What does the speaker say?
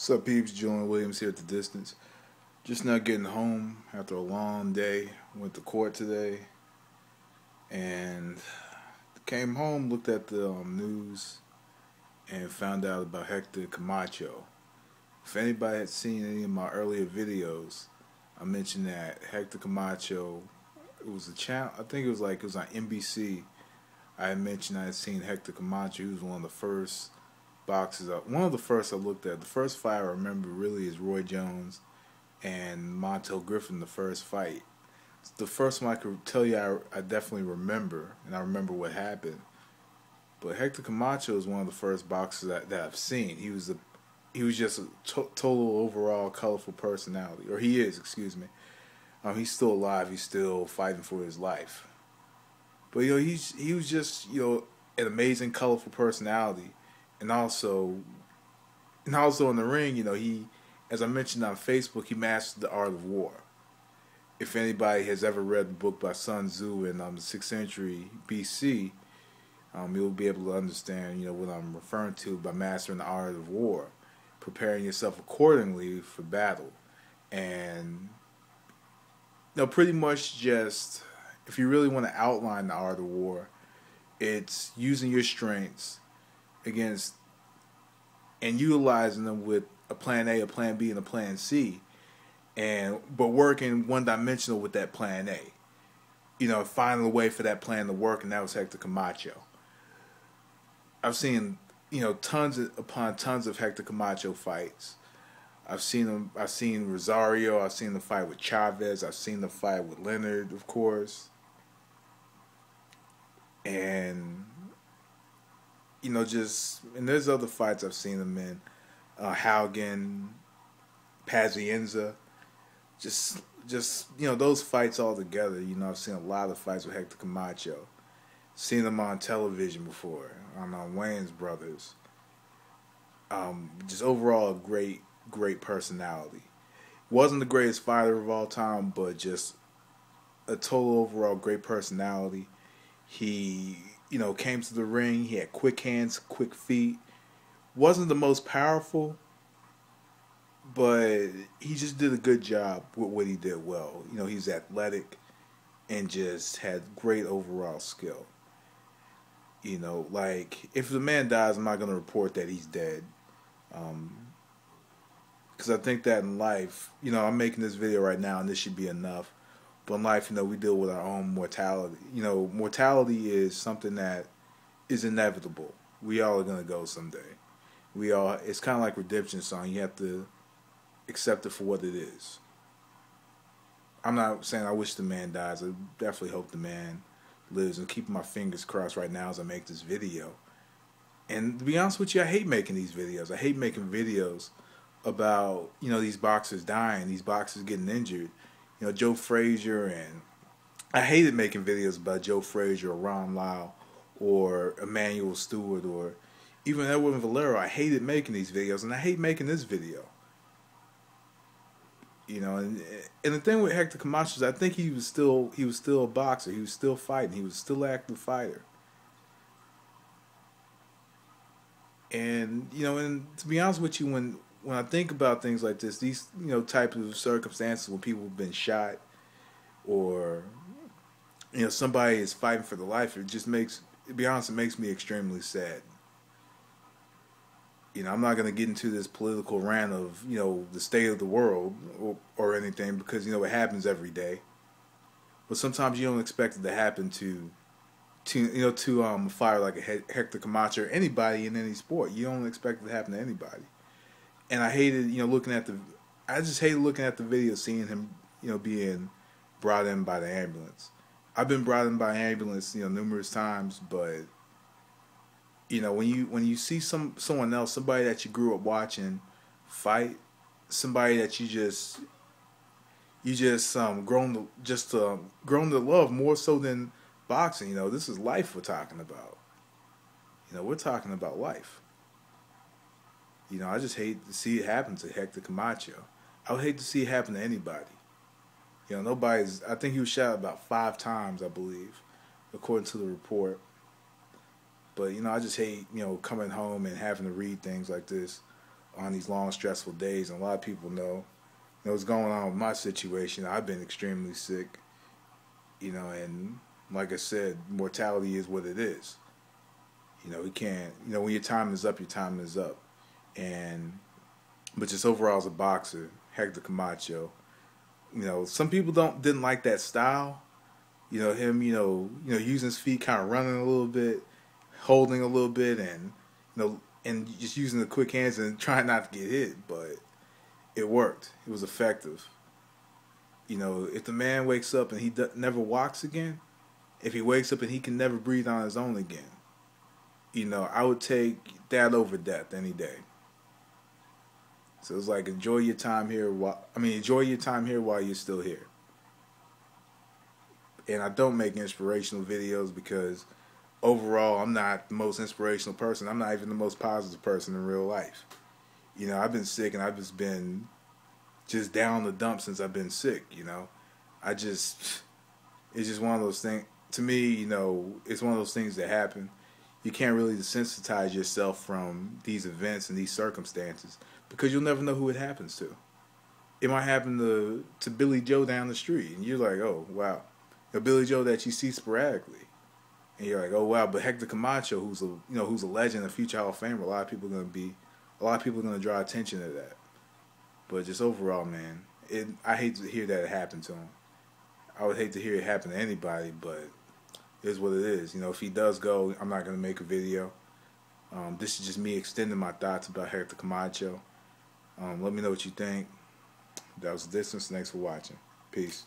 What's up, peeps? Julian Williams here at the distance. Just now getting home after a long day. Went to court today and came home, looked at the news, and found out about Hector Camacho. If anybody had seen any of my earlier videos, I mentioned that Hector Camacho, it was a channel, I think it was on NBC. I had mentioned I had seen Hector Camacho. He was one of the first boxes up. One of the first I looked at. The first fight I remember really is Roy Jones and Montel Griffin, the first fight. It's the first one I could tell you I definitely remember, and I remember what happened. But Hector Camacho is one of the first boxers that I've seen. He was just a total overall colorful personality, or he is, excuse me. He's still alive. He's still fighting for his life. But he was just an amazing, colorful personality. And also in the ring, he, as I mentioned on Facebook, he mastered the art of war. If anybody has ever read the book by Sun Tzu in the 6th century BC, you'll be able to understand, what I'm referring to by mastering the art of war, preparing yourself accordingly for battle, and pretty much just, if you really want to outline the art of war, it's using your strengths against and utilizing them with a plan A, a plan B, and a plan C, but working one-dimensional with that plan A. Finding a way for that plan to work, and that was Hector Camacho. I've seen tons upon tons of Hector Camacho fights. I've seen Rosario. I've seen the fight with Chavez. I've seen the fight with Leonard, of course, and and there's other fights I've seen him in, Haugen, Pazienza, just those fights all together. I've seen a lot of fights with Hector Camacho. Seen him on television before, on Wayne's Brothers. Just overall a great personality. Wasn't the greatest fighter of all time, but just a total overall great personality. He came to the ring. He had quick hands, quick feet. Wasn't the most powerful, but he just did a good job with what he did well. He's athletic and just had great overall skill. If the man dies, I'm not going to report that he's dead. Because I think that in life, I'm making this video right now and this should be enough. But in life, we deal with our own mortality. Mortality is something that is inevitable. We all are going to go someday. It's kind of like redemption song. You have to accept it for what it is. I'm not saying I wish the man dies. I definitely hope the man lives, and keeping my fingers crossed right now as I make this video. And to be honest with you, I hate making these videos. I hate making videos about, these boxers dying, these boxers getting injured. Joe Frazier, and I hated making videos about Joe Frazier or Ron Lyle or Emmanuel Stewart or even Edwin Valero. I hated making these videos, and I hate making this video. And the thing with Hector Camacho is I think he was still a boxer. He was still fighting. He was still an active fighter. And and to be honest with you, when I think about things like this, these types of circumstances when people have been shot, or somebody is fighting for their life, to be honest, it makes me extremely sad. I'm not going to get into this political rant of the state of the world or anything, because it happens every day. But sometimes you don't expect it to happen to a fighter like a Hector Camacho or anybody in any sport. You don't expect it to happen to anybody. And I hated, I just hated looking at the video, seeing him, being brought in by the ambulance. I've been brought in by an ambulance, numerous times, but, when you see someone else, somebody that you grew up watching fight, somebody that you just grown to love more so than boxing, this is life we're talking about. We're talking about life. I just hate to see it happen to Hector Camacho. I would hate to see it happen to anybody. I think he was shot about 5 times, I believe, according to the report. But, I just hate, coming home and having to read things like this on these long, stressful days. And a lot of people know what's going on with my situation. I've been extremely sick, and like I said, mortality is what it is. We can't, when your time is up, your time is up. But just overall as a boxer, Hector Camacho, some people didn't like that style. Him, using his feet, kind of running a little bit, holding a little bit, and and just using the quick hands and trying not to get hit. But it worked. It was effective. If the man wakes up and he never walks again, if he wakes up and he can never breathe on his own again, I would take that over death any day. So it's like enjoy your time here while you're still here. And I don't make inspirational videos because overall I'm not the most inspirational person. I'm not even the most positive person in real life. I've been sick and I've just been down in the dumps since I've been sick. It's just one of those things. To me, it's one of those things that happen. You can't really desensitize yourself from these events and these circumstances because you'll never know who it happens to. It might happen to Billy Joe down the street, and you're like, oh wow, a Billy Joe that you see sporadically, and you're like, oh wow. But Hector Camacho, who's a legend, a future Hall of Famer, a lot of people are going to draw attention to that. But just overall, man, I hate to hear that it happened to him. I would hate to hear it happen to anybody, but it is what it is. If he does go, I'm not going to make a video. This is just me extending my thoughts about Hector Camacho. Let me know what you think. That was The Distance. Thanks for watching. Peace.